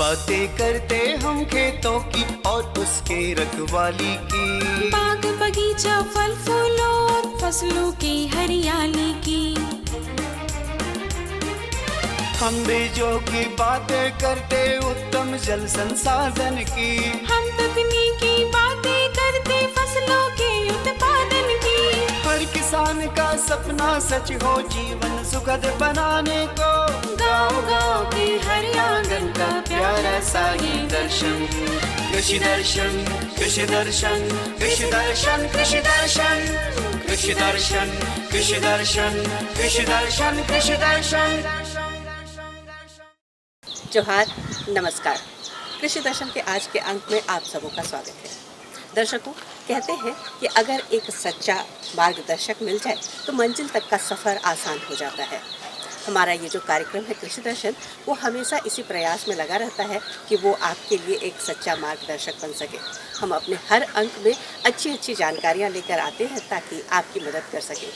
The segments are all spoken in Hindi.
बातें करते हम खेतों की और उसके रखवाली की, बाग बगीचा फल फूलों और फसलों की हरियाली की। हम बीजों की बातें करते उत्तम जल संसाधन की, हम तकनीकी बातें करते फसलों के उत्पादन की। हर किसान का सपना सच हो जीवन सुखद बनाने को, गाँव-गाँव के हर आंगन का प्यारा सा ये दर्शन। कृषि दर्शन, कृषि दर्शन, कृषि दर्शन, कृषि दर्शन, कृषि दर्शन, कृषि दर्शन, कृषि दर्शन, कृषि दर्शन। जोहार, नमस्कार। कृषि दर्शन के आज के अंक में आप सबों का स्वागत है। दर्शकों, कहते हैं कि अगर एक सच्चा मार्गदर्शक मिल जाए तो मंजिल तक का सफ़र आसान हो जाता है। हमारा ये जो कार्यक्रम है कृषि दर्शन, वो हमेशा इसी प्रयास में लगा रहता है कि वो आपके लिए एक सच्चा मार्गदर्शक बन सके। हम अपने हर अंक में अच्छी अच्छी जानकारियाँ लेकर आते हैं ताकि आपकी मदद कर सकें।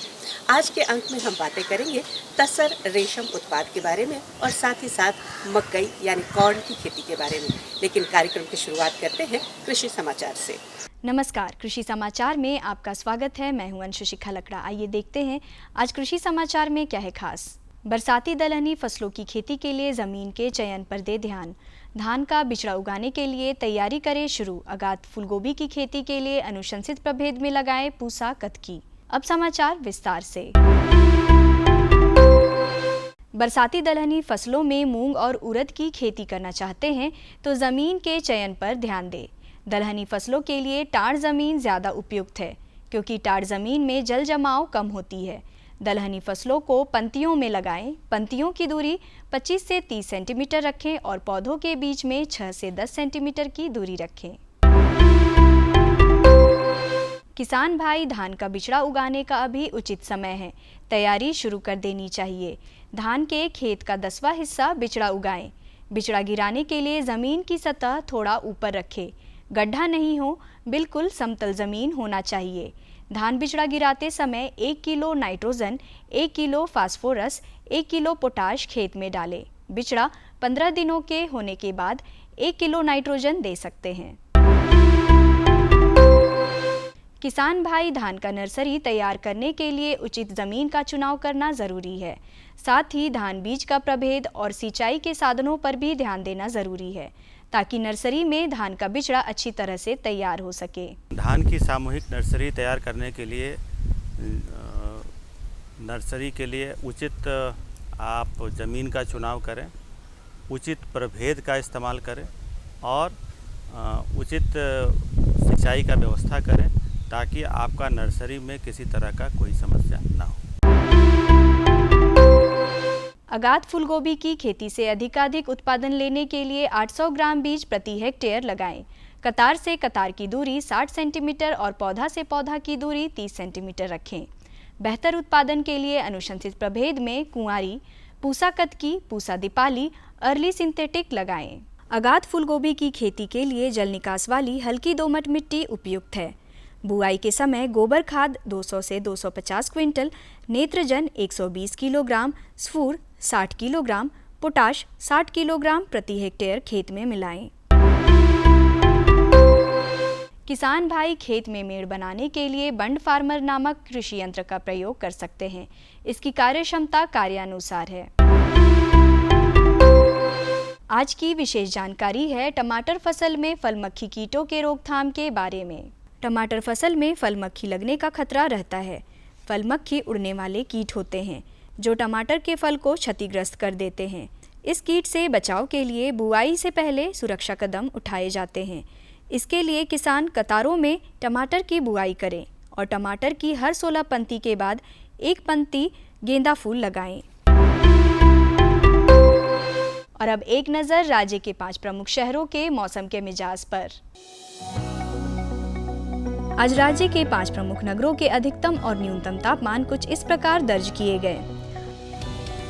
आज के अंक में हम बातें करेंगे तसर रेशम उत्पाद के बारे में और साथ ही साथ मकई यानी कॉर्न की खेती के बारे में। लेकिन कार्यक्रम की शुरुआत करते हैं कृषि समाचार से। नमस्कार, कृषि समाचार में आपका स्वागत है। मैं हूं अंशुशिखा लकड़ा। आइए देखते हैं आज कृषि समाचार में क्या है खास। बरसाती दलहनी फसलों की खेती के लिए जमीन के चयन पर दे ध्यान। धान का बिचड़ा उगाने के लिए तैयारी करें शुरू। अगात फूलगोभी की खेती के लिए अनुशंसित प्रभेद में लगाएं पूसा कतकी। अब समाचार विस्तार से। बरसाती दलहनी फसलों में मूंग और उड़द की खेती करना चाहते हैं तो जमीन के चयन पर ध्यान दें। दलहनी फसलों के लिए टाड़ जमीन ज़्यादा उपयुक्त है क्योंकि टाड़ जमीन में जल जमाव कम होती है। दलहनी फसलों को पंक्तियों में लगाएं। पंक्तियों की दूरी 25 से 30 सेंटीमीटर रखें और पौधों के बीच में 6 से 10 सेंटीमीटर की दूरी रखें। किसान भाई, धान का बिचड़ा उगाने का अभी उचित समय है। तैयारी शुरू कर देनी चाहिए। धान के खेत का 10वां हिस्सा बिचड़ा उगाएं। बिचड़ा गिराने के लिए ज़मीन की सतह थोड़ा ऊपर रखें। गड्ढा नहीं हो, बिल्कुल समतल ज़मीन होना चाहिए। धान बिचड़ा गिराते समय 1 kilo nitrogen, 1 kilo phosphorus, 1 kilo potash खेत में डालें। बिचड़ा 15 दिनों के होने के बाद 1 किलो नाइट्रोजन दे सकते हैं। किसान भाई, धान का नर्सरी तैयार करने के लिए उचित ज़मीन का चुनाव करना ज़रूरी है। साथ ही धान बीज का प्रभेद और सिंचाई के साधनों पर भी ध्यान देना ज़रूरी है ताकि नर्सरी में धान का बिचड़ा अच्छी तरह से तैयार हो सके। धान की सामूहिक नर्सरी तैयार करने के लिए नर्सरी के लिए उचित आप ज़मीन का चुनाव करें, उचित प्रभेद का इस्तेमाल करें और उचित सिंचाई का व्यवस्था करें ताकि आपका नर्सरी में किसी तरह का कोई समस्या ना हो। अगात फूलगोभी की खेती से अधिकाधिक उत्पादन लेने के लिए 800 ग्राम बीज प्रति हेक्टेयर लगाएं। कतार से कतार की दूरी 60 सेंटीमीटर और पौधा से पौधा की दूरी 30 सेंटीमीटर रखें। बेहतर उत्पादन के लिए अनुशंसित प्रभेद में कुंवारी, पूसा कतकी, पूसा दीपाली, अर्ली सिंथेटिक लगाएं। अगात फूलगोभी की खेती के लिए जल निकास वाली हल्की दोमट मिट्टी उपयुक्त है। बुआई के समय गोबर खाद 200 से 250 क्विंटल, नेत्रजन 120 किलोग्राम, स्फूर 60 किलोग्राम, पोटाश 60 किलोग्राम प्रति हेक्टेयर खेत में मिलाएं। किसान भाई, खेत में मेड़ बनाने के लिए बंड फार्मर नामक कृषि यंत्र का प्रयोग कर सकते हैं। इसकी कार्यक्षमता कार्यानुसार है। आज की विशेष जानकारी है टमाटर फसल में फल मक्खी कीटों के रोकथाम के बारे में। टमाटर फसल में फल मक्खी लगने का खतरा रहता है। फल मक्खी उड़ने वाले कीट होते हैं जो टमाटर के फल को क्षतिग्रस्त कर देते हैं। इस कीट से बचाव के लिए बुआई से पहले सुरक्षा कदम उठाए जाते हैं। इसके लिए किसान कतारों में टमाटर की बुआई करें और टमाटर की हर 16 पंक्ति के बाद एक पंक्ति गेंदा फूल लगाएं। और अब एक नज़र राज्य के 5 प्रमुख शहरों के मौसम के मिजाज पर। आज राज्य के 5 प्रमुख नगरों के अधिकतम और न्यूनतम तापमान कुछ इस प्रकार दर्ज किए गए।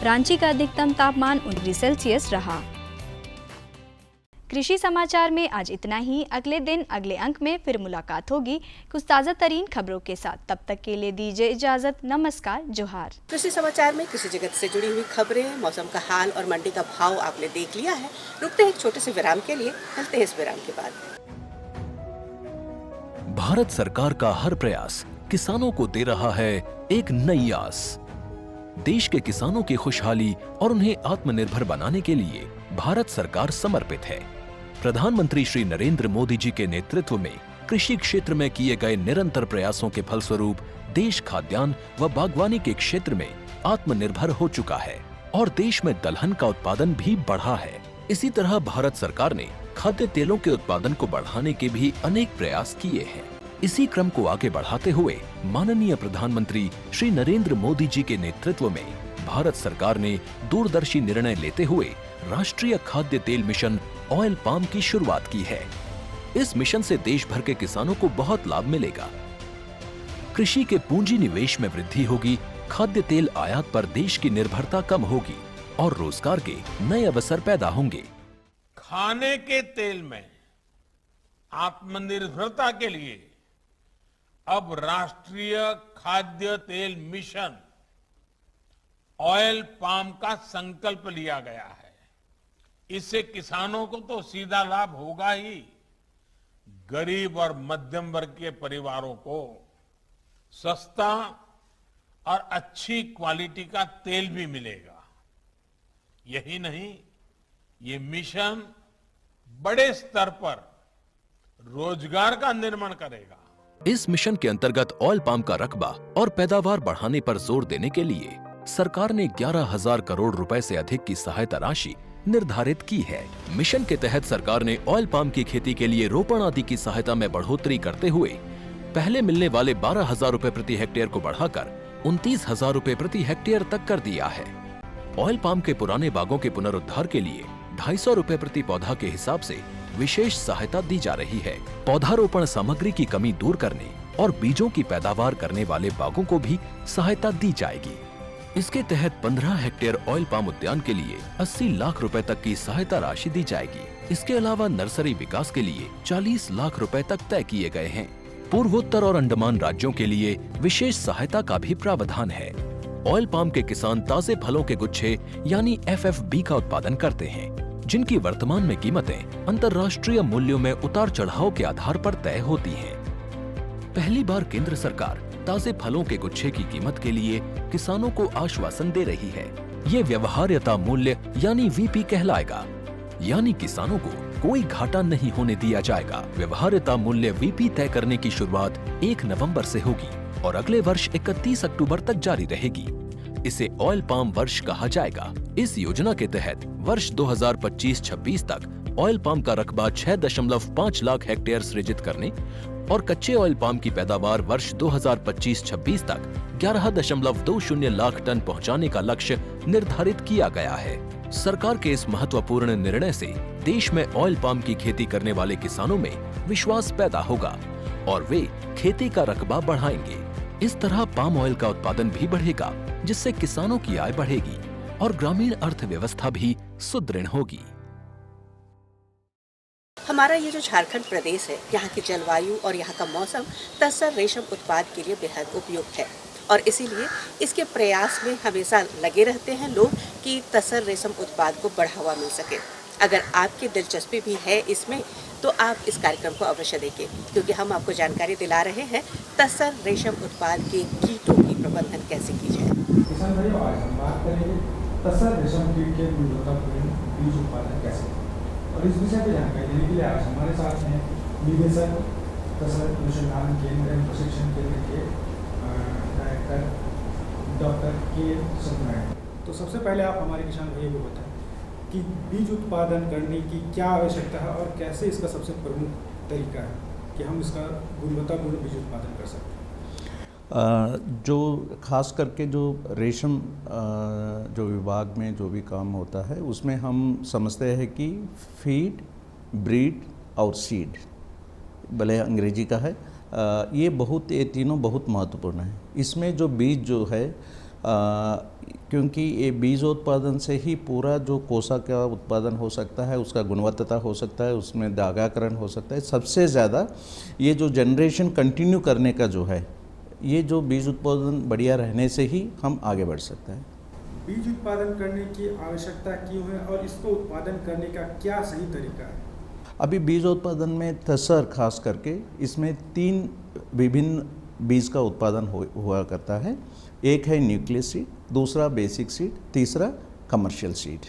रांची का अधिकतम तापमान 29 डिग्री सेल्सियस रहा। कृषि समाचार में आज इतना ही। अगले दिन अगले अंक में फिर मुलाकात होगी कुछ ताज़ा तरीन खबरों के साथ। तब तक के लिए दीजिए इजाज़त। नमस्कार, जोहार। कृषि समाचार में कृषि जगत से जुड़ी हुई खबरें, मौसम का हाल और मंडी का भाव आपने देख लिया है। रुकते हैं एक छोटे से विराम के लिए, मिलते हैं इस विराम के बाद। भारत सरकार का हर प्रयास किसानों को दे रहा है एक नई आस। देश के किसानों की खुशहाली और उन्हें आत्मनिर्भर बनाने के लिए भारत सरकार समर्पित है। प्रधानमंत्री श्री नरेंद्र मोदी जी के नेतृत्व में कृषि क्षेत्र में किए गए निरंतर प्रयासों के फलस्वरूप देश खाद्यान्न व बागवानी के क्षेत्र में आत्मनिर्भर हो चुका है और देश में दलहन का उत्पादन भी बढ़ा है। इसी तरह भारत सरकार ने खाद्य तेलों के उत्पादन को बढ़ाने के भी अनेक प्रयास किए हैं। इसी क्रम को आगे बढ़ाते हुए माननीय प्रधानमंत्री श्री नरेंद्र मोदी जी के नेतृत्व में भारत सरकार ने दूरदर्शी निर्णय लेते हुए राष्ट्रीय खाद्य तेल मिशन ऑयल पाम की शुरुआत की है। इस मिशन से देश भर के किसानों को बहुत लाभ मिलेगा। कृषि के पूंजी निवेश में वृद्धि होगी, खाद्य तेल आयात पर देश की निर्भरता कम होगी और रोजगार के नए अवसर पैदा होंगे। खाने के तेल में आत्मनिर्भरता के लिए अब राष्ट्रीय खाद्य तेल मिशन ऑयल पाम का संकल्प लिया गया है। इससे किसानों को तो सीधा लाभ होगा ही, गरीब और मध्यम वर्ग के परिवारों को सस्ता और अच्छी क्वालिटी का तेल भी मिलेगा। यही नहीं, ये मिशन बड़े स्तर पर रोजगार का निर्माण करेगा। इस मिशन के अंतर्गत ऑयल पाम का रकबा और पैदावार बढ़ाने पर जोर देने के लिए सरकार ने 11,000 करोड़ रुपए से अधिक की सहायता राशि निर्धारित की है। मिशन के तहत सरकार ने ऑयल पाम की खेती के लिए रोपण आदि की सहायता में बढ़ोतरी करते हुए पहले मिलने वाले 12,000 रुपए प्रति हेक्टेयर को बढ़ाकर 29,000 रुपए प्रति हेक्टेयर तक कर दिया है। ऑयल पाम के पुराने बागों के पुनरुद्धार के लिए 250 रुपए प्रति पौधा के हिसाब से विशेष सहायता दी जा रही है। पौधारोपण सामग्री की कमी दूर करने और बीजों की पैदावार करने वाले बागों को भी सहायता दी जाएगी। इसके तहत 15 हेक्टेयर ऑयल पाम उद्यान के लिए 80 लाख रुपए तक की सहायता राशि दी जाएगी। इसके अलावा नर्सरी विकास के लिए 40 लाख रुपए तक तय किए गए हैं। पूर्वोत्तर और अंडमान राज्यों के लिए विशेष सहायता का भी प्रावधान है। ऑयल पाम के किसान ताजे फलों के गुच्छे यानी FFB का उत्पादन करते हैं, जिनकी वर्तमान में कीमतें अंतर्राष्ट्रीय मूल्यों में उतार चढ़ाव के आधार पर तय होती हैं। पहली बार केंद्र सरकार ताजे फलों के गुच्छे की कीमत के लिए किसानों को आश्वासन दे रही है। ये व्यवहार्यता मूल्य यानी VP कहलाएगा, यानी किसानों को कोई घाटा नहीं होने दिया जाएगा। व्यवहार्यता मूल्य VP तय करने की शुरुआत 1 नवंबर से होगी और अगले वर्ष 31 अक्टूबर तक जारी रहेगी। इसे ऑयल पाम वर्ष कहा जाएगा। इस योजना के तहत वर्ष 2025-26 तक ऑयल पाम का रकबा 6.5 लाख हेक्टेयर सृजित करने और कच्चे ऑयल पाम की पैदावार वर्ष 2025-26 तक 11.20 लाख टन पहुंचाने का लक्ष्य निर्धारित किया गया है। सरकार के इस महत्वपूर्ण निर्णय से देश में ऑयल पाम की खेती करने वाले किसानों में विश्वास पैदा होगा और वे खेती का रकबा बढ़ाएंगे। इस तरह पाम ऑयल का उत्पादन भी बढ़ेगा, जिससे किसानों की आय बढ़ेगी और ग्रामीण अर्थव्यवस्था भी सुदृढ़ होगी। हमारा ये जो झारखंड प्रदेश है, यहाँ की जलवायु और यहाँ का मौसम तसर रेशम उत्पाद के लिए बेहद उपयुक्त है और इसीलिए इसके प्रयास में हमेशा लगे रहते हैं लोग कि तसर रेशम उत्पाद को बढ़ावा मिल सके। अगर आपकी दिलचस्पी भी है इसमें तो आप इस कार्यक्रम को अवश्य देखें, क्योंकि हम आपको जानकारी दिला रहे हैं तसर रेशम उत्पाद के कीटों की प्रबंधन कैसे की जाए। किसान भाई, आज हम बात करेंगे तसर रेशम कीट के गुणवत्तापूर्ण बीज उत्पादन कैसे, और इस विषय पर जानकारी देने के लिए आज हमारे साथ हैं निदेशक तसर अनुसंधान केंद्र एवं प्रशिक्षण केंद्र के डायरेक्टर डॉक्टर के सत्यनारायण। तो सबसे पहले आप हमारे किसान भाइयों को बताएं कि बीज उत्पादन करने की क्या आवश्यकता है और कैसे इसका सबसे प्रमुख तरीका है कि हम इसका गुणवत्तापूर्ण बीज उत्पादन कर सकते हैं। जो खास करके जो रेशम जो विभाग में जो भी काम होता है उसमें हम समझते हैं कि फीड, ब्रीड और सीड, भले अंग्रेजी का है, ये तीनों बहुत महत्वपूर्ण है। इसमें जो बीज जो है क्योंकि ये बीजोत्पादन से ही पूरा जो कोसा का उत्पादन हो सकता है, उसका गुणवत्ता हो सकता है, उसमें दागाकरण हो सकता है। सबसे ज़्यादा ये जो जनरेशन कंटिन्यू करने का जो है, ये जो बीज उत्पादन बढ़िया रहने से ही हम आगे बढ़ सकते हैं। बीज उत्पादन करने की आवश्यकता क्यों है और इसको उत्पादन करने का क्या सही तरीका है? अभी बीज उत्पादन में तसर खास करके इसमें 3 विभिन्न बीज का उत्पादन हुआ करता है। एक है न्यूक्लियस सीड, दूसरा बेसिक सीड, तीसरा कमर्शियल सीड।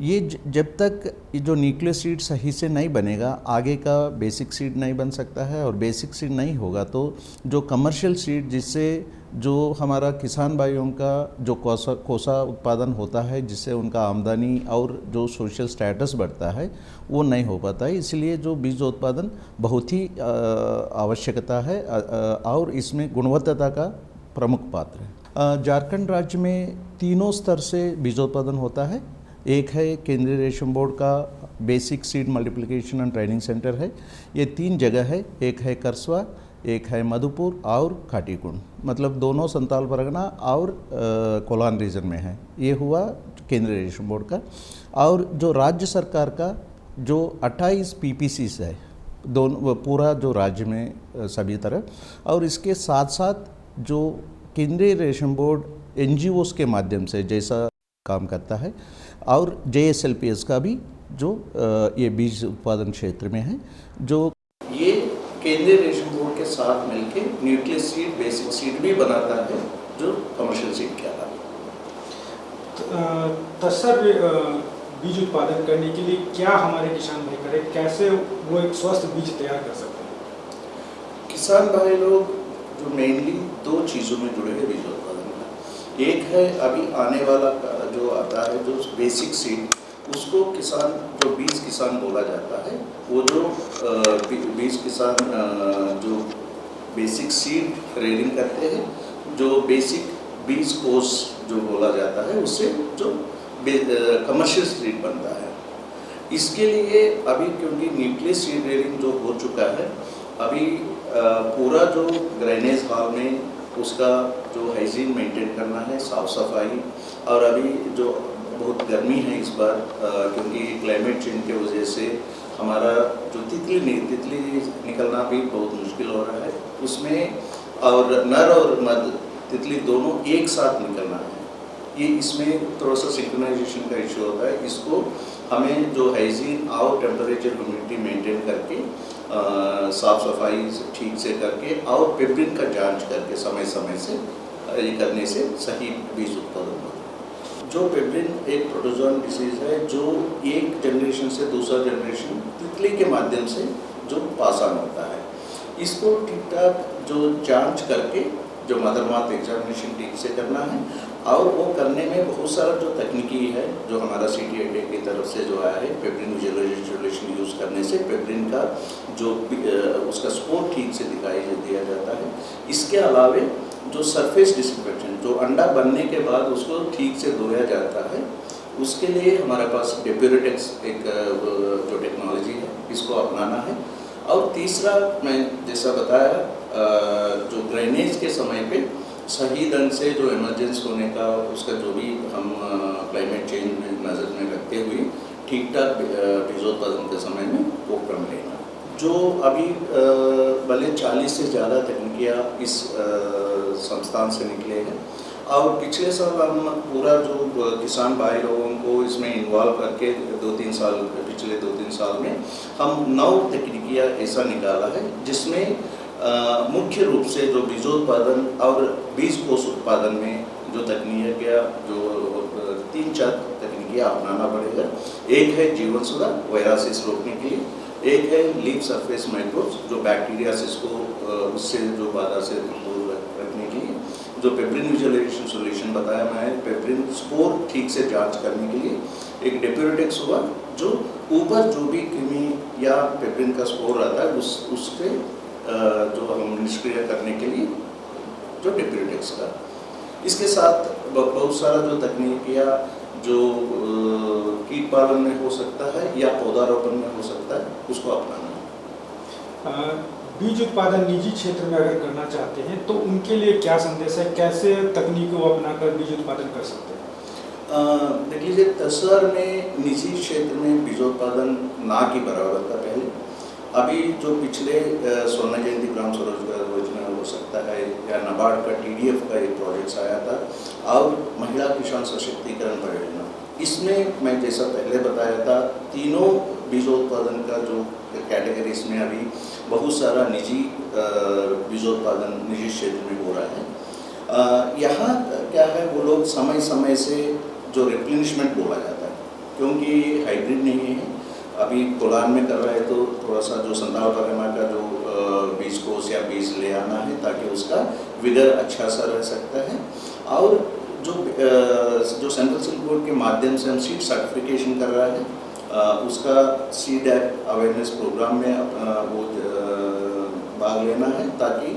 ये जब तक ये जो न्यूक्लियस सीड सही से नहीं बनेगा, आगे का बेसिक सीड नहीं बन सकता है, और बेसिक सीड नहीं होगा तो जो कमर्शियल सीड, जिससे जो हमारा किसान भाइयों का जो कोसा उत्पादन होता है, जिससे उनका आमदनी और जो सोशल स्टेटस बढ़ता है, वो नहीं हो पाता है। इसलिए जो बीज उत्पादन बहुत ही आवश्यकता है और इसमें गुणवत्ता का प्रमुख पात्र है। झारखंड राज्य में 3 स्तर से बीजोत्पादन होता है। एक है केंद्रीय रेशम बोर्ड का basic seed multiplication and training centre है। ये 3 जगह है, एक है करसवा, एक है मधुपुर और खाटीकुंड, मतलब दोनों संताल परगना और कोलान रीजन में है। ये हुआ केंद्रीय रेशम बोर्ड का। और जो राज्य सरकार का जो 28 PPCs है, दोनों पूरा जो राज्य में सभी तरह, और इसके साथ साथ जो केंद्रीय रेशम बोर्ड NGOs के माध्यम से जैसा काम करता है, और JSLPS का भी जो ये बीज उत्पादन क्षेत्र में है, जो ये केंद्रीय रेशम बोर्ड के साथ मिलके न्यूक्लियस सीड, बेसिक सीड भी बनाता है, जो कमर्शियल सीड कहलाता है। तसर बीज उत्पादन करने के लिए क्या हमारे किसान भाई करें, कैसे वो एक स्वस्थ बीज तैयार कर सकते हैं? किसान भाई लोग जो मेनली 2 चीज़ों में जुड़े हैं बीज उत्पादन में। एक है अभी आने वाला जो आता है जो बेसिक सीड, उसको किसान जो बीज किसान बोला जाता है, वो जो बीज किसान जो बेसिक सीड रेयरिंग करते हैं, जो बेसिक बीज कोर्स जो बोला जाता है, उससे जो कमर्शियल सीड बनता है। इसके लिए अभी क्योंकि न्यूक्लियस सीड रेयरिंग जो हो चुका है, अभी पूरा जो ग्रेनेज हॉल में उसका जो हाइजीन मेंटेन करना है, साफ सफाई, और अभी जो बहुत गर्मी है इस बार, क्योंकि क्लाइमेट चेंज के वजह से हमारा जो तितली निकलना भी बहुत मुश्किल हो रहा है, उसमें और नर और मद तितली दोनों एक साथ निकलना है। ये इसमें थोड़ा सा सिंक्रोनाइजेशन का इशू होता है। इसको हमें जो हाइजीन और टेम्परेचर ह्यूमिडिटी मेंटेन करके, साफ सफाई ठीक से करके और पेब्रिन का जांच करके समय समय से ये करने से सही बीज उत्पादन होता है। जो पेब्रिन एक प्रोटोजोन डिसीज है, जो एक जनरेशन से दूसरा जनरेशन तितली के माध्यम से जो पास ऑन होता है, इसको ठीक ठाक जो जांच करके जो मदर मार्थ एग्जामिनेशन ठीक से करना है, और वो करने में बहुत सारा जो तकनीकी है, जो हमारा CTI की तरफ से जो आया है, पेब्रिन विजुअलाइजेशन यूज़ करने से पेब्रिन का जो उसका स्कोर ठीक से दिखाई दिया जाता है। इसके अलावे जो सरफेस डिसइंफेक्शन, जो अंडा बनने के बाद उसको ठीक से धोया जाता है, उसके लिए हमारे पास डेप्यूरेटेक्स एक जो टेक्नोलॉजी है, इसको अपनाना है। और तीसरा, मैं जैसा बताया, जो ड्रेनेज के समय पे सही ढंग से जो इमरजेंसी होने का, उसका जो भी हम क्लाइमेट चेंज में नज़र में रखते हुए ठीक ठाक बीजोत्पादन के समय में वो क्रम लेना। जो अभी भले 40 से ज़्यादा तकनीकियाँ इस संस्थान से निकले हैं, और पिछले साल हम पूरा जो किसान भाई लोगों को इसमें इन्वॉल्व करके 2-3 साल, पिछले 2-3 साल में हम 9 तकनीकियाँ ऐसा निकाला है, जिसमें मुख्य रूप से जो बीजोत्पादन और बीज कोष उत्पादन में जो तकनीकियाँ, जो 3-4 तकनीकियाँ अपनाना पड़ेगा। एक है जीवन सुधा, वायरसेस रोकने के लिए। एक है लीफ सरफेस माइक्रोब्स, जो बैक्टीरियासिस को उससे जो बाधा से दूर रखने के लिए। जो पेब्रिन विजुअलाइजेशन सॉल्यूशन बताया मैं, पेब्रिन स्पोर ठीक से जांच करने के लिए। एक डेप्यूरेटेक्स हुआ, जो ऊपर जो भी कृमि या पेब्रिन का स्पोर रहता है उसके जो हम निष्क्रिय करने के लिए जो डेप्यूरेटेक्स का। इसके साथ बहुत सारा जो तकनीकियाँ जो कीट पालन में हो सकता है या पौधारोपण में हो सकता है, उसको अपनाना है। बीज उत्पादन निजी क्षेत्र में अगर करना चाहते हैं तो उनके लिए क्या संदेश है, कैसे तकनीकों को अपनाकर बीज उत्पादन कर सकते हैं? देख लीजिए, तसर में निजी क्षेत्र में बीजोत्पादन ना की बराबर था पहले। अभी जो पिछले स्वर्ण जयंती ग्राम स्वरोजगार योजना हो सकता है या नाबार्ड का TDF का एक प्रोजेक्ट आया था और महिला किसान सशक्तिकरण परियोजना, इसमें मैं जैसा पहले बताया था तीनों बीजोत्पादन का जो कैटेगरीज में अभी बहुत सारा निजी बीजोत्पादन निजी क्षेत्र में हो रहा है। यहाँ क्या है, वो लोग समय समय से जो रिप्लेनिशमेंट बोला जाता है, क्योंकि हाइब्रिड नहीं है, अभी कोलान में कर रहा है तो थोड़ा सा जो संताव परिमा का जो बीज कोष या बीज ले आना है ताकि उसका विगर अच्छा सा रह सकता है। और जो सेंट्रल सीड बोर्ड के माध्यम से हम सीड सर्टिफिकेशन कर रहा है, उसका सीड अवेयरनेस प्रोग्राम में वो भाग लेना है ताकि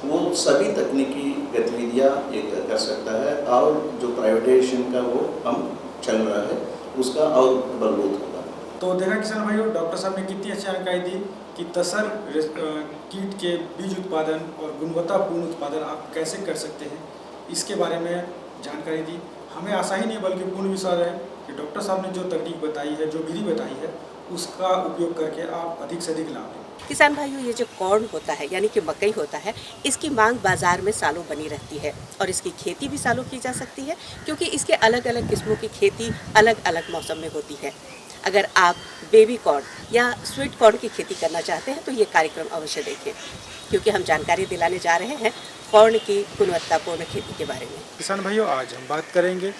वो सभी तकनीकी गतिविधियाँ कर सकता है और जो प्राइवेटाइजेशन का वो हम चल रहा है उसका और बलबूत होगा। तो देखा किसान भाइयों, डॉक्टर साहब ने कितनी अच्छी जानकारी दी कि तसर कीट के बीज उत्पादन और गुणवत्तापूर्ण उत्पादन आप कैसे कर सकते हैं, इसके बारे में जानकारी दी। हमें आशा ही नहीं बल्कि पूर्ण विश्वास है कि डॉक्टर साहब ने जो तकनीक बताई है, जो विधि बताई है, उसका उपयोग करके आप अधिक से अधिक लाभ लें। किसान भाइयों, ये जो कॉर्न होता है यानी कि मकई होता है, इसकी मांग बाजार में सालों बनी रहती है और इसकी खेती भी सालों की जा सकती है, क्योंकि इसके अलग अलग किस्मों की खेती अलग अलग मौसम में होती है। अगर आप बेबी कॉर्न या स्वीट कॉर्न की खेती करना चाहते हैं तो ये कार्यक्रम अवश्य देखें, क्योंकि हम जानकारी दिलाने जा रहे हैं कॉर्न की गुणवत्तापूर्ण खेती के बारे में। किसान भाइयों, आज हम बात करेंगे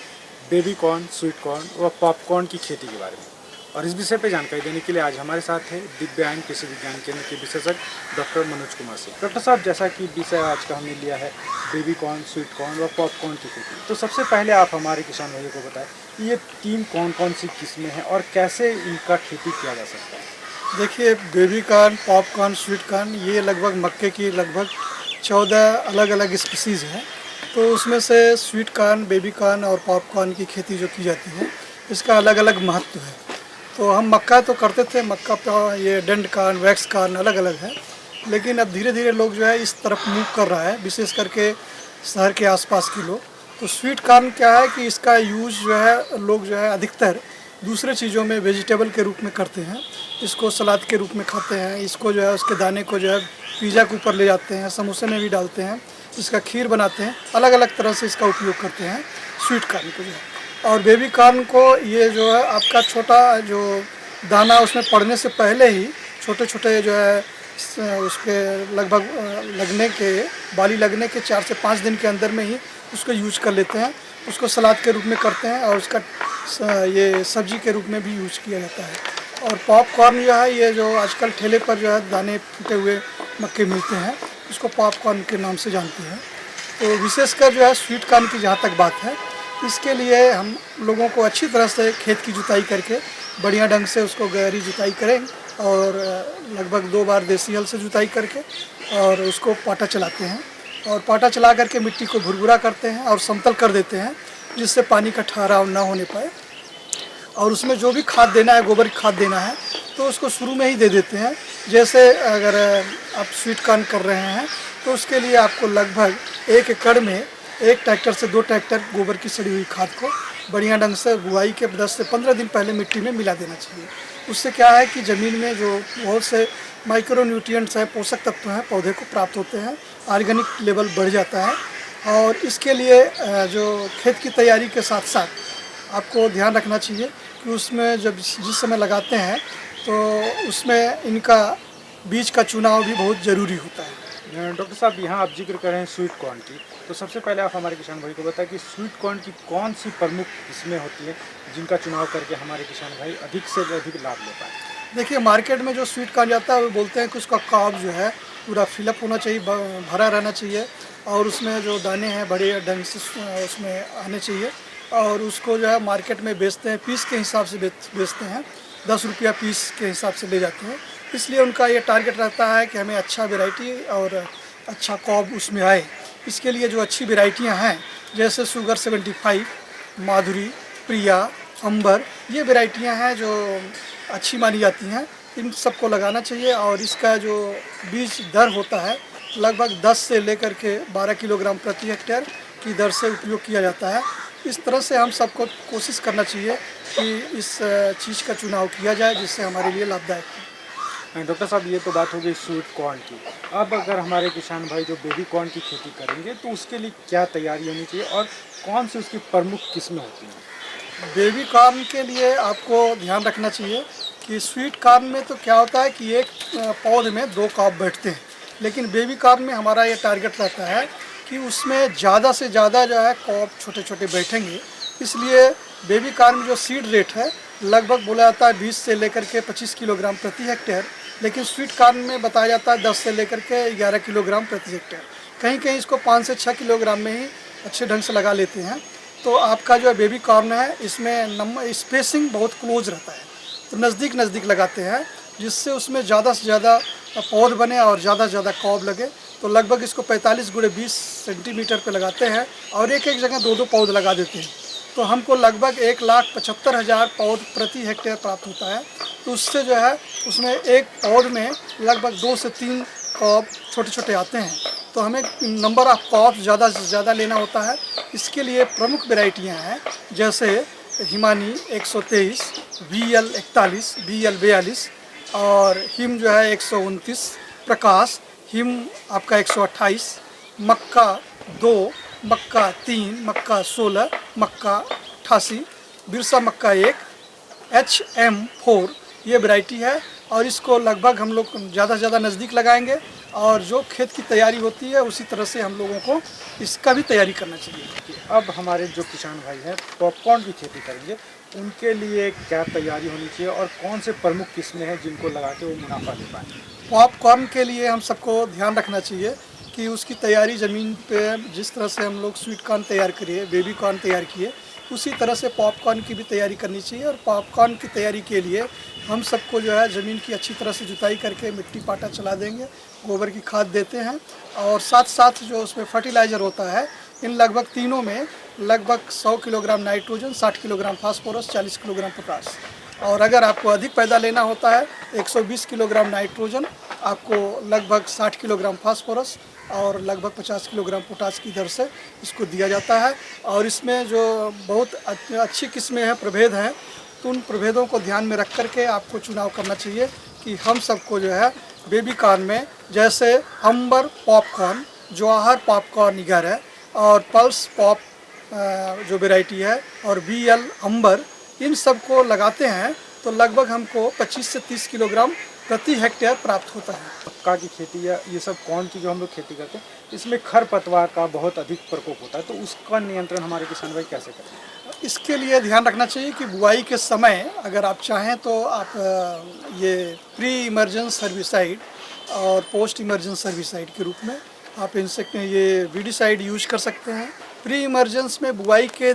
बेबी कॉर्न, स्वीट कॉर्न और पॉपकॉर्न की खेती के बारे में, और इस विषय पर जानकारी देने के लिए आज हमारे साथ है दिव्यांग कृषि विज्ञान केंद्र के विशेषज्ञ डॉक्टर मनोज कुमार सिंह। डॉक्टर साहब, जैसा कि विषय आज का हमने लिया है बेबी कॉर्न, स्वीट कॉर्न और पॉपकॉर्न की खेती, तो सबसे पहले आप हमारे किसान भाइयों को बताएं ये तीन कौन कौन सी किस्में हैं और कैसे इनका खेती किया जा सकता है। देखिए, baby corn, popcorn, sweet corn, ये लगभग मक्के की लगभग 14 अलग अलग स्पीसीज़ हैं। तो उसमें से स्वीट कॉर्न, बेबी कॉर्न और पॉपकॉर्न की खेती जो की जाती है, इसका अलग अलग महत्व है। तो हम मक्का तो करते थे, मक्का पर ये डेंट कॉर्न, वैक्स कॉर्न अलग अलग है, लेकिन अब धीरे धीरे लोग जो है इस तरफ मूव कर रहा है, विशेष करके शहर के आसपास के लोग। तो स्वीट कॉर्न क्या है कि इसका यूज़ जो है लोग जो है अधिकतर दूसरे चीज़ों में वेजिटेबल के रूप में करते हैं। इसको सलाद के रूप में खाते हैं, इसको जो है उसके दाने को जो है पिज़्ज़ा के ऊपर ले जाते हैं, समोसे में भी डालते हैं, इसका खीर बनाते हैं, अलग अलग तरह से इसका उपयोग करते हैं स्वीट कॉर्न को जो है। और बेबी कॉर्न को ये जो है आपका छोटा जो दाना उसमें पड़ने से पहले ही छोटे छोटे जो है उस पर लगभग लगने के बाली लगने के 4 से 5 दिन के अंदर में ही उसको यूज कर लेते हैं, उसको सलाद के रूप में करते हैं और उसका ये सब्जी के रूप में भी यूज किया जाता है। और पॉपकॉर्न जो है ये जो आजकल ठेले पर जो है दाने फूटे हुए मक्के मिलते हैं, उसको पॉपकॉर्न के नाम से जानते हैं। तो विशेषकर जो है स्वीट कॉर्न की जहाँ तक बात है, इसके लिए हम लोगों को अच्छी तरह से खेत की जुताई करके बढ़िया ढंग से उसको गहरी जुताई करें और लगभग 2 बार देसी हल से जुताई करके और उसको पाटा चलाते हैं और पाटा चला करके मिट्टी को भुरभुरा करते हैं और समतल कर देते हैं, जिससे पानी का ठहराव ना होने पाए। और उसमें जो भी खाद देना है, गोबर की खाद देना है, तो उसको शुरू में ही दे देते हैं। जैसे अगर आप स्वीट कॉर्न कर रहे हैं तो उसके लिए आपको लगभग 1 एकड़ में 1 ट्रैक्टर से 2 ट्रैक्टर गोबर की सड़ी हुई खाद को बढ़िया ढंग से बुआई के 10 से 15 दिन पहले मिट्टी में मिला देना चाहिए। उससे क्या है कि ज़मीन में जो बहुत से माइक्रो न्यूट्रिएंट्स हैं, पोषक तत्व हैं, पौधे को प्राप्त होते हैं, ऑर्गेनिक लेवल बढ़ जाता है। और इसके लिए जो खेत की तैयारी के साथ साथ आपको ध्यान रखना चाहिए कि उसमें जब जिस समय लगाते हैं तो उसमें इनका बीज का चुनाव भी बहुत ज़रूरी होता है। डॉक्टर साहब, यहाँ आप जिक्र कर रहे हैं स्वीट कॉर्न की, तो सबसे पहले आप हमारे किसान भाई को बताएं कि स्वीट कॉर्न की कौन सी प्रमुख किस्में होती है जिनका चुनाव करके हमारे किसान भाई अधिक से अधिक लाभ ले पाए। देखिए, मार्केट में जो स्वीट कॉर्न जाता है वो बोलते हैं कि उसका कॉब जो है पूरा फिलअप होना चाहिए, भरा रहना चाहिए और उसमें जो दाने हैं बड़े ढंग से उसमें आने चाहिए और उसको जो है मार्केट में बेचते हैं, पीस के हिसाब से बेचते हैं, 10 रुपया पीस के हिसाब से ले जाते हैं। इसलिए उनका ये टारगेट रहता है कि हमें अच्छा वैरायटी और अच्छा कॉब उसमें आए। इसके लिए जो अच्छी वैरायटियां हैं जैसे शुगर 75, माधुरी, प्रिया, अंबर, ये वैरायटियां हैं जो अच्छी मानी जाती हैं इन सबको लगाना चाहिए। और इसका जो बीज दर होता है लगभग 10 से लेकर के 12 किलोग्राम प्रति हेक्टेयर की दर से उपयोग किया जाता है। इस तरह से हम सबको कोशिश करना चाहिए कि इस चीज़ का चुनाव किया जाए जिससे हमारे लिए लाभदायक है। डॉक्टर साहब, ये तो बात हो गई स्वीट कॉर्न की। अब अगर हमारे किसान भाई जो बेबी कॉर्न की खेती करेंगे तो उसके लिए क्या तैयारी होनी चाहिए और कौन सी उसकी प्रमुख किस्में होती हैं? बेबी कॉर्न के लिए आपको ध्यान रखना चाहिए कि स्वीट कॉर्न में तो क्या होता है कि एक पौध में 2 कॉर्न बैठते हैं, लेकिन बेबी कॉर्न में हमारा ये टारगेट रहता है कि उसमें ज़्यादा से ज़्यादा जो है कॉर्न छोटे छोटे बैठेंगे। इसलिए बेबी कॉर्न में जो सीड रेट है लगभग बोला जाता है 20 से लेकर के 25 किलोग्राम प्रति हेक्टेयर, लेकिन स्वीट कॉर्न में बताया जाता है 10 से लेकर के 11 किलोग्राम प्रति हेक्टेयर। कहीं कहीं इसको 5 से 6 किलोग्राम में ही अच्छे ढंग से लगा लेते हैं। तो आपका जो बेबी कॉर्न है इसमें स्पेसिंग बहुत क्लोज रहता है, तो नज़दीक नज़दीक लगाते हैं जिससे उसमें ज़्यादा से ज़्यादा पौध बने और ज़्यादा से ज़्यादा कॉब लगे। तो लगभग इसको 45 × 20 सेंटीमीटर पे लगाते हैं और एक एक जगह 2-2 पौध लगा देते हैं। तो हमको लगभग 1,75,000 पौध प्रति हेक्टेयर प्राप्त होता है। तो उससे जो है उसमें एक पौध में लगभग 2 से 3 कॉब छोटे छोटे आते हैं। तो हमें नंबर ऑफ कॉब ज़्यादा से ज़्यादा लेना होता है। इसके लिए प्रमुख वेराइटियाँ हैं जैसे हिमानी 123, VL 41, VL 42 और हिम जो है 129, प्रकाश हिम आपका 128, मक्का 2, मक्का 3, मक्का 16, मक्का 88, बिरसा मक्का 1, HM4 ये वैरायटी है। और इसको लगभग हम लोग ज़्यादा से ज़्यादा नज़दीक लगाएंगे और जो खेत की तैयारी होती है उसी तरह से हम लोगों को इसका भी तैयारी करना चाहिए। अब हमारे जो किसान भाई हैं पॉपकॉर्न की खेती करेंगे उनके लिए क्या तैयारी होनी चाहिए और कौन से प्रमुख किस्में हैं जिनको लगा के वो मुनाफा ले पाएँ? पॉपकॉर्न के लिए हम सबको ध्यान रखना चाहिए कि उसकी तैयारी ज़मीन पे जिस तरह से हम लोग स्वीट कॉर्न तैयार किए, बेबी कॉर्न तैयार किए, उसी तरह से पॉपकॉर्न की भी तैयारी करनी चाहिए। और पॉपकॉर्न की तैयारी के लिए हम सबको जो है ज़मीन की अच्छी तरह से जुताई करके मिट्टी पाटा चला देंगे, गोबर की खाद देते हैं और साथ साथ जो उसमें फर्टिलाइज़र होता है इन लगभग तीनों में लगभग 100 kilogram nitrogen, 60 kilogram phosphorus, 40 kilogram potash. और अगर आपको अधिक पैदा लेना होता है 120 किलोग्राम नाइट्रोजन, आपको लगभग 60 किलोग्राम फास्फोरस और लगभग 50 किलोग्राम पोटास की दर से इसको दिया जाता है। और इसमें जो बहुत अच्छी किस्में हैं, प्रभेद हैं, तो उन प्रभेदों को ध्यान में रख करके आपको चुनाव करना चाहिए कि हम सबको जो है बेबी कॉर्न में जैसे अंबर पॉपकॉर्न, जवाहर पॉपकॉर्न निगर है और पल्स पॉप जो वैरायटी है और VL अंबर, इन सब को लगाते हैं तो लगभग हमको 25 से 30 किलोग्राम प्रति हेक्टेयर प्राप्त होता है। मक्का की खेती या ये सब कॉर्न की जो हम लोग खेती करते हैं इसमें खरपतवार का बहुत अधिक प्रकोप होता है, तो उसका नियंत्रण हमारे किसान भाई कैसे करें? इसके लिए ध्यान रखना चाहिए कि बुआई के समय अगर आप चाहें तो आप ये प्री इमर्जेंस सर्विसाइड और पोस्ट इमर्जेंस सर्विसाइड के रूप में आप इंसेक्ट ये वीडिसाइड यूज कर सकते हैं। प्री इमर्जेंस में बुआई के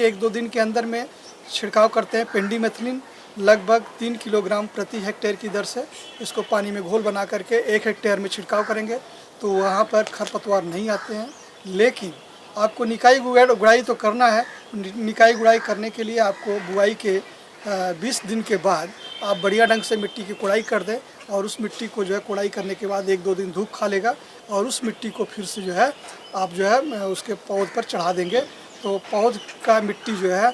1-2 दिन के अंदर में छिड़काव करते हैं पेंडीमेथिलिन लगभग 3 किलोग्राम प्रति हेक्टेयर की दर से। इसको पानी में घोल बना करके 1 हेक्टेयर में छिड़काव करेंगे तो वहाँ पर खरपतवार नहीं आते हैं। लेकिन आपको निकाई गुड़ाई तो करना है। निकाई गुड़ाई करने के लिए आपको बुआई के 20 दिन के बाद आप बढ़िया ढंग से मिट्टी की कोड़ाई कर दें और उस मिट्टी को जो है कोड़ाई करने के बाद 1-2 दिन धूप खा लेगा और उस मिट्टी को फिर से जो है आप जो है उसके पौध पर चढ़ा देंगे तो पौध का मिट्टी जो है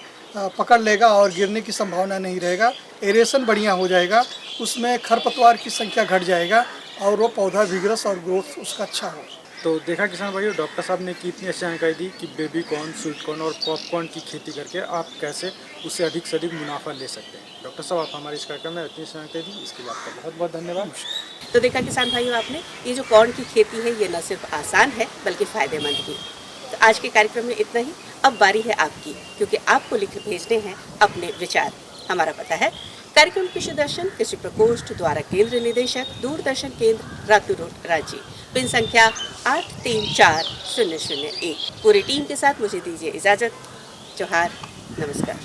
पकड़ लेगा और गिरने की संभावना नहीं रहेगा। एरेशन बढ़िया हो जाएगा, उसमें खरपतवार की संख्या घट जाएगा और वो पौधा विग्रस और ग्रोथ उसका अच्छा हो। तो देखा किसान भाइयों, डॉक्टर साहब ने कितनी अच्छी जानकारी दी कि बेबी कॉर्न, स्वीट कॉर्न और पॉपकॉर्न की खेती करके आप कैसे उससे अधिक से अधिक मुनाफा ले सकते हैं। डॉक्टर साहब, आप हमारे इस कार्यक्रम में इतनी जानकारी दी, इसके लिए आपका बहुत बहुत धन्यवाद। तो देखा किसान भाइयों आपने, ये जो कॉर्न की खेती है ये न सिर्फ आसान है बल्कि फ़ायदेमंद भी। तो आज के कार्यक्रम में इतना ही। अब बारी है आपकी, क्योंकि आपको लिख भेजने हैं अपने विचार। हमारा पता है कार्यक्रम कृषि दर्शन, कृषि प्रकोष्ठ द्वारा केंद्र निदेशक, दूरदर्शन केंद्र, रातू रोड, रांची। पिन संख्या 834001। पूरी टीम के साथ मुझे दीजिए इजाज़त। जोहार, नमस्कार।